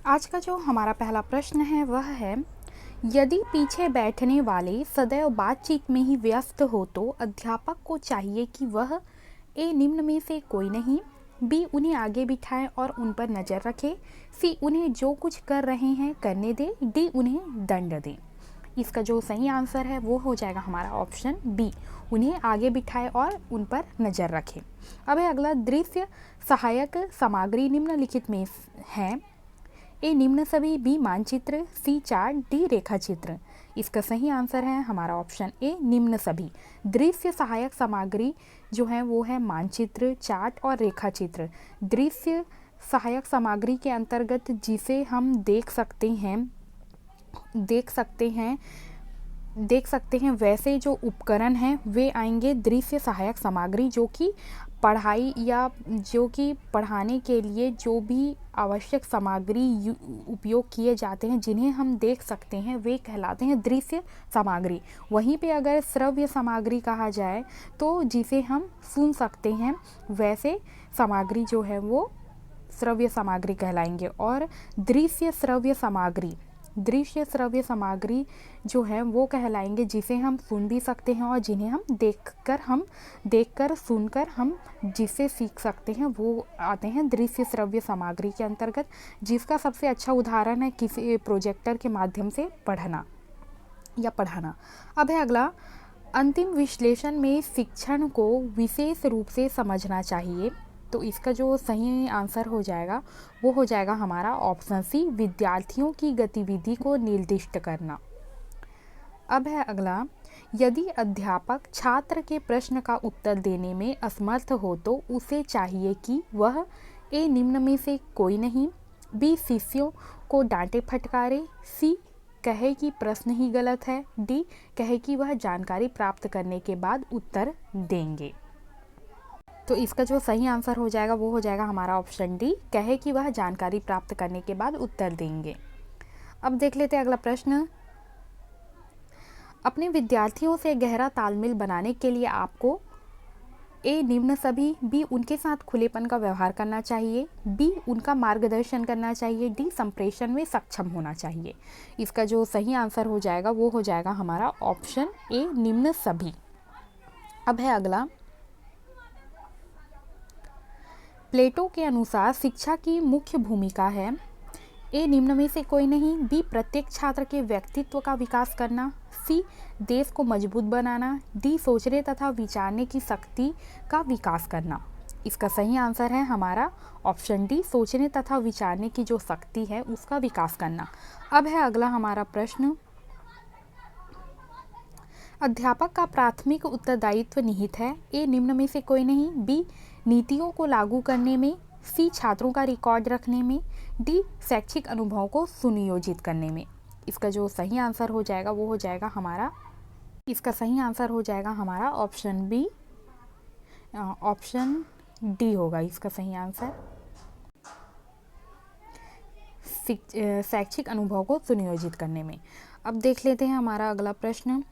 आज का जो हमारा पहला प्रश्न है वह है, यदि पीछे बैठने वाले सदैव बातचीत में ही व्यस्त हो तो अध्यापक को चाहिए कि वह ए निम्न में से कोई नहीं, बी उन्हें आगे बिठाए और उन पर नज़र रखे, सी उन्हें जो कुछ कर रहे हैं करने दे, डी उन्हें दंड दे। इसका जो सही आंसर है वो हो जाएगा हमारा ऑप्शन बी, उन्हें आगे बिठाए और उन पर नज़र रखे। अब है अगला, दृश्य सहायक सामग्री निम्नलिखित में है, ए निम्न सभी, बी मानचित्र, सी चार्ट, डी रेखा चित्र। इसका सही आंसर है हमारा ऑप्शन ए निम्न सभी। दृश्य सहायक सामग्री जो है वो है मानचित्र, चार्ट और रेखा चित्र। दृश्य सहायक सामग्री के अंतर्गत जिसे हम देख सकते हैं वैसे जो उपकरण हैं वे आएंगे दृश्य सहायक सामग्री, जो कि पढ़ाई या जो कि पढ़ाने के लिए जो भी आवश्यक सामग्री उपयोग किए जाते हैं जिन्हें हम देख सकते हैं वे कहलाते हैं दृश्य सामग्री। वहीं पे अगर श्रव्य सामग्री कहा जाए तो जिसे हम सुन सकते हैं वैसे सामग्री जो है वो श्रव्य सामग्री कहलाएंगे। और दृश्य श्रव्य सामग्री जो है वो कहलाएंगे जिसे हम सुन भी सकते हैं और जिन्हें हम देखकर सुनकर हम जिससे सीख सकते हैं वो आते हैं दृश्य श्रव्य सामग्री के अंतर्गत, जिसका सबसे अच्छा उदाहरण है किसी प्रोजेक्टर के माध्यम से पढ़ना या पढ़ाना। अब है अगला, अंतिम विश्लेषण में शिक्षण को विशेष रूप से समझना चाहिए। तो इसका जो सही आंसर हो जाएगा वो हो जाएगा हमारा ऑप्शन सी, विद्यार्थियों की गतिविधि को निर्दिष्ट करना। अब है अगला, यदि अध्यापक छात्र के प्रश्न का उत्तर देने में असमर्थ हो तो उसे चाहिए कि वह ए निम्न में से कोई नहीं, बी शिष्यों को डांटे फटकारे, सी कहे कि प्रश्न ही गलत है, डी कहे कि वह जानकारी प्राप्त करने के बाद उत्तर देंगे। तो इसका जो सही आंसर हो जाएगा वो हो जाएगा हमारा ऑप्शन डी, कहे कि वह जानकारी प्राप्त करने के बाद उत्तर देंगे। अब देख लेते हैं अगला प्रश्न, अपने विद्यार्थियों से गहरा तालमेल बनाने के लिए आपको ए निम्न सभी, बी उनके साथ खुलेपन का व्यवहार करना चाहिए, बी उनका मार्गदर्शन करना चाहिए, डी संप्रेषण में सक्षम होना चाहिए। इसका जो सही आंसर हो जाएगा वो हो जाएगा हमारा ऑप्शन ए निम्न सभी। अब है अगला, प्लेटो के अनुसार शिक्षा की मुख्य भूमिका है, ए निम्न में से कोई नहीं, बी प्रत्येक छात्र के व्यक्तित्व का विकास करना, सी देश को मजबूत बनाना, डी सोचने तथा विचारने की शक्ति का विकास करना। इसका सही आंसर है हमारा ऑप्शन डी, सोचने तथा विचारने की जो शक्ति है उसका विकास करना। अब है अगला हमारा प्रश्न, अध्यापक का प्राथमिक उत्तरदायित्व निहित है, ए निम्न में से कोई नहीं, बी नीतियों को लागू करने में, सी छात्रों का रिकॉर्ड रखने में, डी शैक्षिक अनुभवों को सुनियोजित करने में। इसका जो सही आंसर हो जाएगा वो हो जाएगा हमारा, इसका सही आंसर हो जाएगा हमारा ऑप्शन बी, ऑप्शन डी होगा इसका सही आंसर, शैक्षिक अनुभव को सुनियोजित करने में। अब देख लेते हैं हमारा अगला प्रश्न,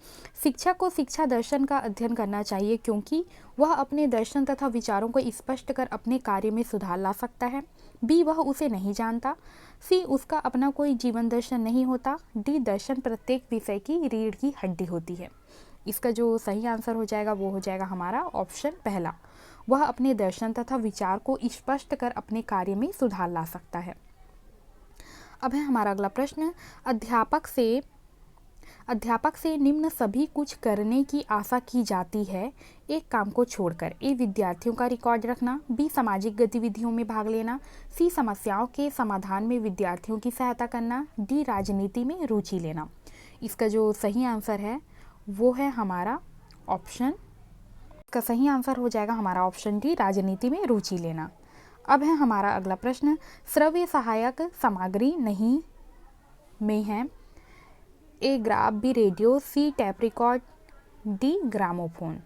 शिक्षक को शिक्षा दर्शन का अध्ययन करना चाहिए क्योंकि वह अपने दर्शन तथा विचारों को स्पष्ट कर अपने कार्य में सुधार ला सकता है, बी वह उसे नहीं जानता, सी उसका अपना कोई जीवन दर्शन नहीं होता, डी दर्शन प्रत्येक विषय की रीढ़ की हड्डी होती है। इसका जो सही आंसर हो जाएगा वो हो जाएगा हमारा ऑप्शन पहला, वह अपने दर्शन तथा विचार को स्पष्ट कर अपने कार्य में सुधार ला सकता है। अब है हमारा अगला प्रश्न, अध्यापक से निम्न सभी कुछ करने की आशा की जाती है, एक काम को छोड़कर, ए विद्यार्थियों का रिकॉर्ड रखना, बी सामाजिक गतिविधियों में भाग लेना, सी समस्याओं के समाधान में विद्यार्थियों की सहायता करना, डी राजनीति में रुचि लेना। इसका जो सही आंसर है वो है हमारा ऑप्शन, इसका सही आंसर हो जाएगा हमारा ऑप्शन डी, राजनीति में रुचि लेना। अब है हमारा अगला प्रश्न, श्रव्य सहायक सामग्री नहीं में है, A graph, B radio, C tape record, D gramophone.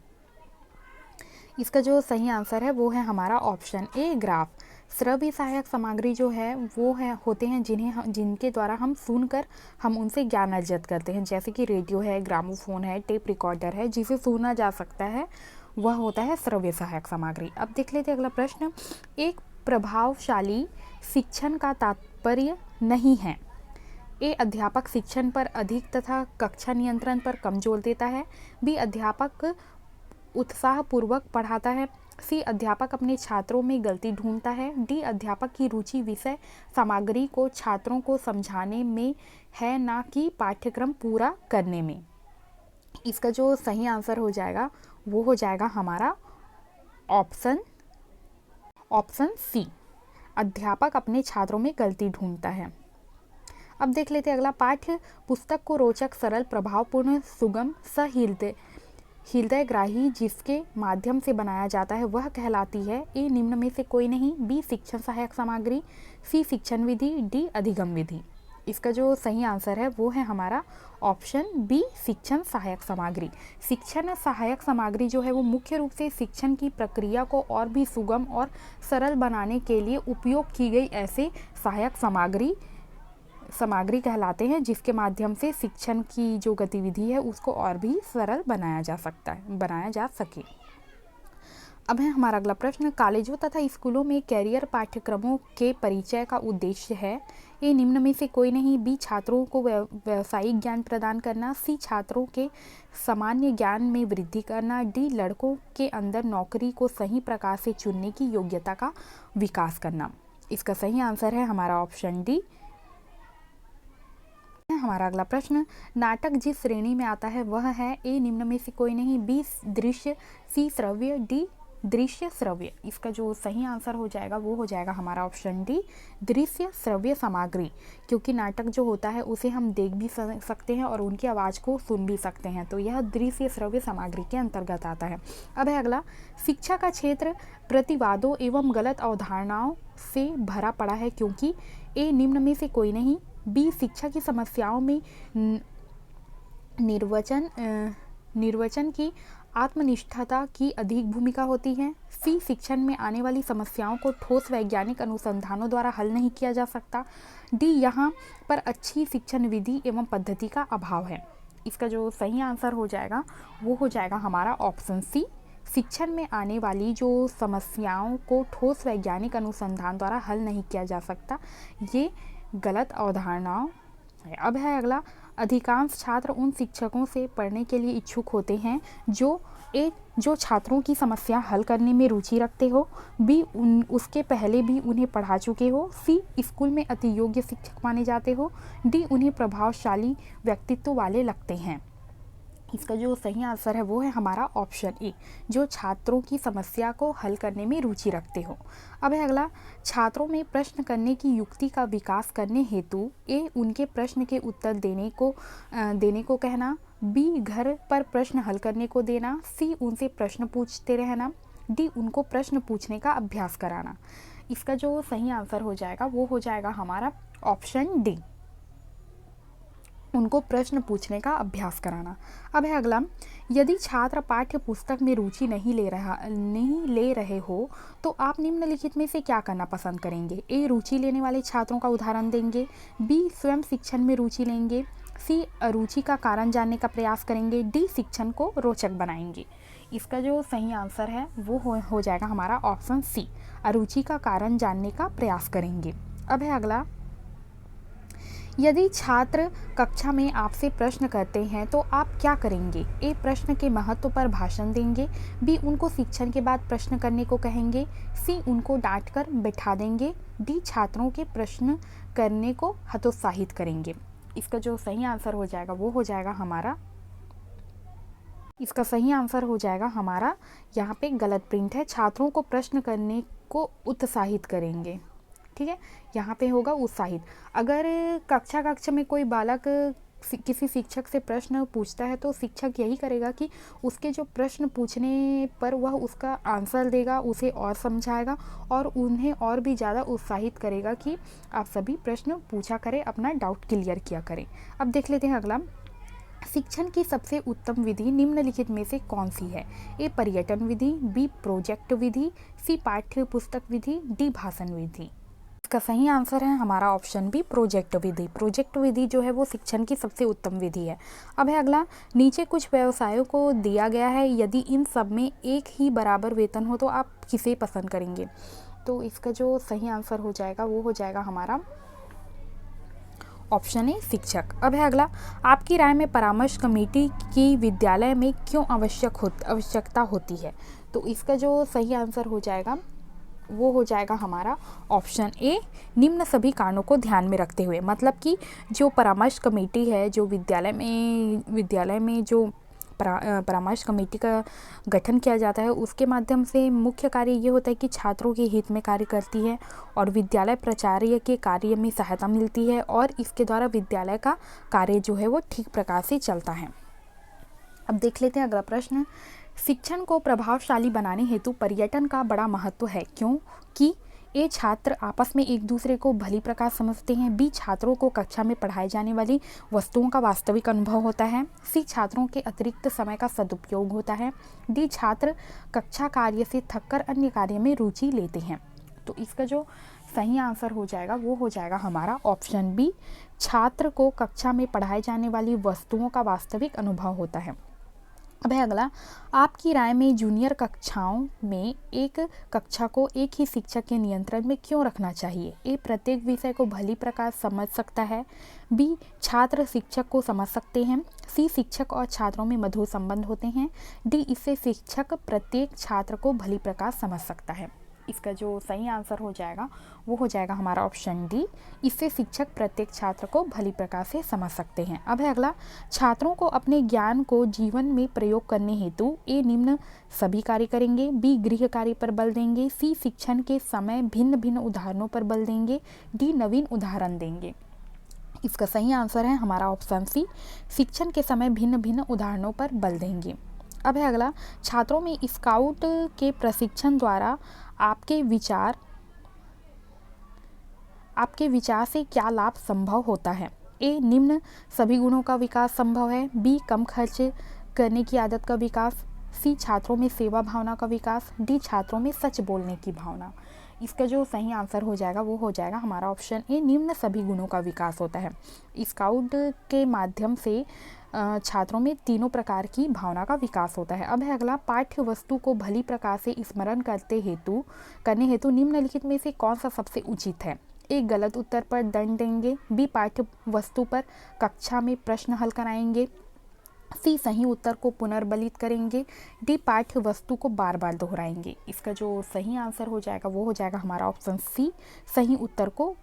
इसका जो सही आंसर है वो है हमारा ऑप्शन ए ग्राफ। श्रव्य सहायक सामग्री जो है वो होते हैं जिनके द्वारा हम सुनकर हम उनसे ज्ञान अर्जित करते हैं, जैसे कि रेडियो है, ग्रामोफोन है, टेप रिकॉर्डर है, जिसे सुना जा सकता है, वह होता है श्रव्य सहायक सामग्री। अब देख लेते हैं अगला प्रश्न, एक प्रभावशाली शिक्षण का तात्पर्य नहीं है। ए, अध्यापक शिक्षण पर अधिक तथा कक्षा नियंत्रण पर कम जोर देता है। बी, अध्यापक उत्साहपूर्वक पढ़ाता है। सी, अध्यापक अपने छात्रों में गलती ढूंढता है। डी, अध्यापक की रुचि विषय सामग्री को छात्रों को समझाने में है, ना कि पाठ्यक्रम पूरा करने में। इसका जो सही आंसर हो जाएगा वो हो जाएगा हमारा ऑप्शन सी, अध्यापक अपने छात्रों में गलती ढूंढता है। अब देख लेते हैं अगला, पाठ्य पुस्तक को रोचक, सरल, प्रभावपूर्ण, सुगम, हृदयग्राही जिसके माध्यम से बनाया जाता है वह कहलाती है। ए, निम्न में से कोई नहीं। बी, शिक्षण सहायक सामग्री। सी, शिक्षण विधि। डी, अधिगम विधि। इसका जो सही आंसर है वो है हमारा ऑप्शन बी, शिक्षण सहायक सामग्री। शिक्षण सहायक सामग्री जो है वो मुख्य रूप से शिक्षण की प्रक्रिया को और भी सुगम और सरल बनाने के लिए उपयोग की गई ऐसे सहायक सामग्री कहलाते हैं, जिसके माध्यम से शिक्षण की जो गतिविधि है उसको और भी सरल बनाया जा सके। अब है हमारा अगला प्रश्न, कॉलेजों तथा स्कूलों में कैरियर पाठ्यक्रमों के परिचय का उद्देश्य है। ए, निम्न में से कोई नहीं। बी, छात्रों को व्यावसायिक ज्ञान प्रदान करना। सी, छात्रों के सामान्य ज्ञान में वृद्धि करना। डी, लड़कों के अंदर नौकरी को सही प्रकार से चुनने की योग्यता का विकास करना। इसका सही आंसर है हमारा ऑप्शन डी। हमारा अगला प्रश्न, नाटक जिस श्रेणी में आता है वह है। ए, निम्न में से कोई नहीं। बी, दृश्य। सी, श्रव्य। डी, दृश्य श्रव्य। इसका जो सही आंसर हो जाएगा वो हो जाएगा हमारा ऑप्शन डी, दृश्य श्रव्य सामग्री, क्योंकि नाटक जो होता है उसे हम देख भी सकते हैं और उनकी आवाज़ को सुन भी सकते हैं, तो यह दृश्य श्रव्य सामग्री के अंतर्गत आता है। अब है अगला, शिक्षा का क्षेत्र प्रतिवादों एवं गलत अवधारणाओं से भरा पड़ा है क्योंकि। ए, निम्न में से कोई नहीं। बी, शिक्षा की समस्याओं में निर्वचन की आत्मनिष्ठता की अधिक भूमिका होती है। सी, शिक्षण में आने वाली समस्याओं को ठोस वैज्ञानिक अनुसंधानों द्वारा हल नहीं किया जा सकता। डी, यहाँ पर अच्छी शिक्षण विधि एवं पद्धति का अभाव है। इसका जो सही आंसर हो जाएगा वो हो जाएगा हमारा ऑप्शन सी, शिक्षण में आने वाली जो समस्याओं को ठोस वैज्ञानिक अनुसंधान द्वारा हल नहीं किया जा सकता, ये गलत अवधारणाओं है। अब है अगला, अधिकांश छात्र उन शिक्षकों से पढ़ने के लिए इच्छुक होते हैं जो छात्रों की समस्या हल करने में रुचि रखते हो। बी, उसके पहले भी उन्हें पढ़ा चुके हो। सी, स्कूल में अति योग्य शिक्षक माने जाते हो। डी, उन्हें प्रभावशाली व्यक्तित्व वाले लगते हैं। इसका जो सही आंसर है वो है हमारा ऑप्शन ए, जो छात्रों की समस्या को हल करने में रुचि रखते हो। अब है अगला, छात्रों में प्रश्न करने की युक्ति का विकास करने हेतु ए, उनके प्रश्न के उत्तर देने को कहना। बी, घर पर प्रश्न हल करने को देना। सी, उनसे प्रश्न पूछते रहना। डी, उनको प्रश्न पूछने का अभ्यास कराना। इसका जो सही आंसर हो जाएगा वो हो जाएगा हमारा ऑप्शन डी, उनको प्रश्न पूछने का अभ्यास कराना। अब है अगला, यदि छात्र पाठ्य पुस्तक में रुचि नहीं ले रहे हो तो आप निम्नलिखित में से क्या करना पसंद करेंगे। ए, रुचि लेने वाले छात्रों का उदाहरण देंगे। बी, स्वयं शिक्षण में रुचि लेंगे। सी, अरुचि का कारण जानने का प्रयास करेंगे। डी, शिक्षण को रोचक बनाएंगे। इसका जो सही आंसर है वो हो जाएगा हमारा ऑप्शन सी, अरुचि का कारण जानने का प्रयास करेंगे। अब है अगला, यदि छात्र कक्षा में आपसे प्रश्न करते हैं तो आप क्या करेंगे। ए, प्रश्न के महत्व पर भाषण देंगे। बी, उनको शिक्षण के बाद प्रश्न करने को कहेंगे। सी, उनको डांट कर बैठा देंगे। डी, छात्रों के प्रश्न करने को हतोत्साहित करेंगे। इसका जो सही आंसर हो जाएगा वो हो जाएगा हमारा, इसका सही आंसर हो जाएगा हमारा, यहाँ पे गलत प्रिंट है, छात्रों को प्रश्न करने को उत्साहित करेंगे। ठीक है, यहाँ पे होगा उत्साहित। अगर कक्षा में कोई बालक किसी शिक्षक से प्रश्न पूछता है तो शिक्षक यही करेगा कि उसके जो प्रश्न पूछने पर वह उसका आंसर देगा, उसे और समझाएगा और उन्हें और भी ज़्यादा उत्साहित करेगा कि आप सभी प्रश्न पूछा करें, अपना डाउट क्लियर किया करें। अब देख लेते हैं अगला, शिक्षण की सबसे उत्तम विधि निम्नलिखित में से कौन सी है। ए, पर्यटन विधि। बी, प्रोजेक्ट विधि। सी, पाठ्य पुस्तक विधि। डी, भाषण विधि। इसका सही आंसर है हमारा ऑप्शन बी, प्रोजेक्ट विधि। प्रोजेक्ट विधि जो है वो शिक्षण की सबसे उत्तम विधि है। अब है अगला, नीचे कुछ व्यवसायों को दिया गया है, यदि इन सब में एक ही बराबर वेतन हो तो आप किसे पसंद करेंगे। तो इसका जो सही आंसर हो जाएगा वो हो जाएगा हमारा ऑप्शन ए शिक्षक। अब है अगला, आपकी राय में परामर्श कमेटी की विद्यालय में क्यों आवश्यकता होती है? तो इसका जो सही आंसर हो जाएगा वो हो जाएगा हमारा ऑप्शन ए, निम्न सभी कारणों को ध्यान में रखते हुए। मतलब कि जो परामर्श कमेटी है, जो विद्यालय में जो परामर्श कमेटी का गठन किया जाता है, उसके माध्यम से मुख्य कार्य ये होता है कि छात्रों के हित में कार्य करती है और विद्यालय प्राचार्य के कार्य में सहायता मिलती है और इसके द्वारा विद्यालय का कार्य जो है वो ठीक प्रकार से चलता है। अब देख लेते हैं अगला प्रश्न। शिक्षण को प्रभावशाली बनाने हेतु पर्यटन का बड़ा महत्व है, क्योंकि ए, छात्र आपस में एक दूसरे को भली प्रकार समझते हैं। बी, छात्रों को कक्षा में पढ़ाई जाने वाली वस्तुओं का वास्तविक अनुभव होता है। सी, छात्रों के अतिरिक्त समय का सदुपयोग होता है। डी, छात्र कक्षा कार्य से थककर अन्य कार्य में रुचि लेते हैं। तो इसका जो सही आंसर हो जाएगा वो हो जाएगा हमारा ऑप्शन बी, छात्र को कक्षा में पढ़ाई जाने वाली वस्तुओं का वास्तविक अनुभव होता है। अब है अगला, आपकी राय में जूनियर कक्षाओं में एक कक्षा को एक ही शिक्षक के नियंत्रण में क्यों रखना चाहिए? ए, प्रत्येक विषय को भली प्रकार समझ सकता है। बी, छात्र शिक्षक को समझ सकते हैं। सी, शिक्षक और छात्रों में मधुर संबंध होते हैं। डी, इससे शिक्षक प्रत्येक छात्र को भली प्रकार समझ सकता है। इसका जो सही आंसर हो जाएगा वो हो जाएगा हमारा ऑप्शन डी, इससे शिक्षक प्रत्येक छात्र को भली प्रकार से समझ सकते हैं। अब है अगला, छात्रों को अपने ज्ञान को जीवन में प्रयोग करने हेतु ए, निम्न सभी कार्य करेंगे। बी, गृह कार्य पर बल देंगे। सी, शिक्षण के समय भिन्न भिन्न उदाहरणों पर बल देंगे। डी, नवीन उदाहरण देंगे। इसका सही आंसर है हमारा ऑप्शन सी, शिक्षण के समय भिन्न भिन्न उदाहरणों पर बल देंगे। अब है अगला, छात्रों में स्काउट के प्रशिक्षण द्वारा आपके विचार से क्या लाभ संभव होता है? ए, निम्न सभी गुणों का विकास संभव है। बी, कम खर्च करने की आदत का विकास। सी, छात्रों में सेवा भावना का विकास। डी, छात्रों में सच बोलने की भावना। इसका जो सही आंसर हो जाएगा वो हो जाएगा हमारा ऑप्शन ए, निम्न सभी गुणों का विकास होता है। स्काउट के माध्यम से छात्रों में तीनों प्रकार की भावना का विकास होता है। अब है अगला, पाठ्य वस्तु को भली प्रकार से स्मरण करने हेतु निम्नलिखित में से कौन सा सबसे उचित है? ए, गलत उत्तर पर दंड देंगे। बी, पाठ्य वस्तु पर कक्षा में प्रश्न हल कराएंगे। सी, सही उत्तर को पुनर्बलित करेंगे। डी, पाठ्य वस्तु को बार बार दोहराएंगे। इसका जो सही आंसर हो जाएगा वो हो जाएगा हमारा ऑप्शन सी, सही उत्तर को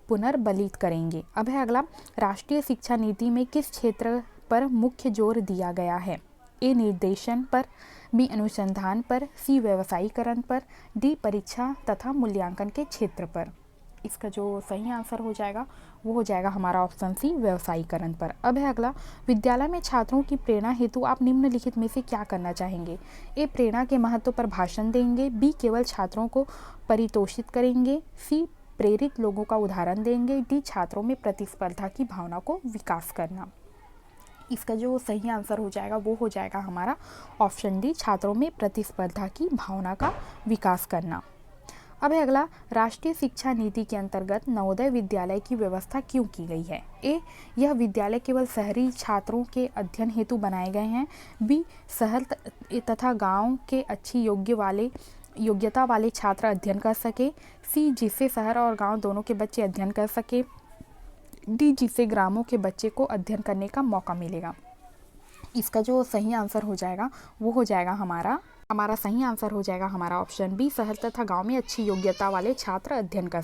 पुनर्बलित करेंगे। अब है अगला, राष्ट्रीय शिक्षा नीति में किस क्षेत्र पर मुख्य जोर दिया गया है? ए, निर्देशन पर। बी, अनुसंधान पर। सी, व्यवसायीकरण पर। डी, परीक्षा तथा मूल्यांकन के क्षेत्र पर। इसका जो सही आंसर हो जाएगा वो हो जाएगा हमारा ऑप्शन सी, व्यवसायीकरण पर। अब है अगला, विद्यालय में छात्रों की प्रेरणा हेतु आप निम्नलिखित में से क्या करना चाहेंगे? ए, प्रेरणा के महत्व पर भाषण देंगे। बी, केवल छात्रों को परितोषित करेंगे। सी, प्रेरित लोगों का उदाहरण देंगे। डी, छात्रों में प्रतिस्पर्धा की भावना को विकास करना। इसका जो सही आंसर हो जाएगा वो हो जाएगा हमारा ऑप्शन डी, छात्रों में प्रतिस्पर्धा की भावना का विकास करना। अब है अगला, राष्ट्रीय शिक्षा नीति के अंतर्गत नवोदय विद्यालय की व्यवस्था क्यों की गई है? ए, यह विद्यालय केवल शहरी छात्रों के अध्ययन हेतु बनाए गए हैं। बी, शहर तथा गांव के अच्छी योग्यता वाले छात्र अध्ययन कर सके। सी, जिससे शहर और गांव दोनों के बच्चे अध्ययन कर सके। डी, जिससे ग्रामों के बच्चे को अध्ययन करने का मौका मिलेगा। इसका जो सही आंसर हो जाएगा वो हो जाएगा हमारा सही आंसर हो जाएगा हमारा ऑप्शन बी, शहर तथा गांव में अच्छी योग्यता वाले छात्र अध्ययन कर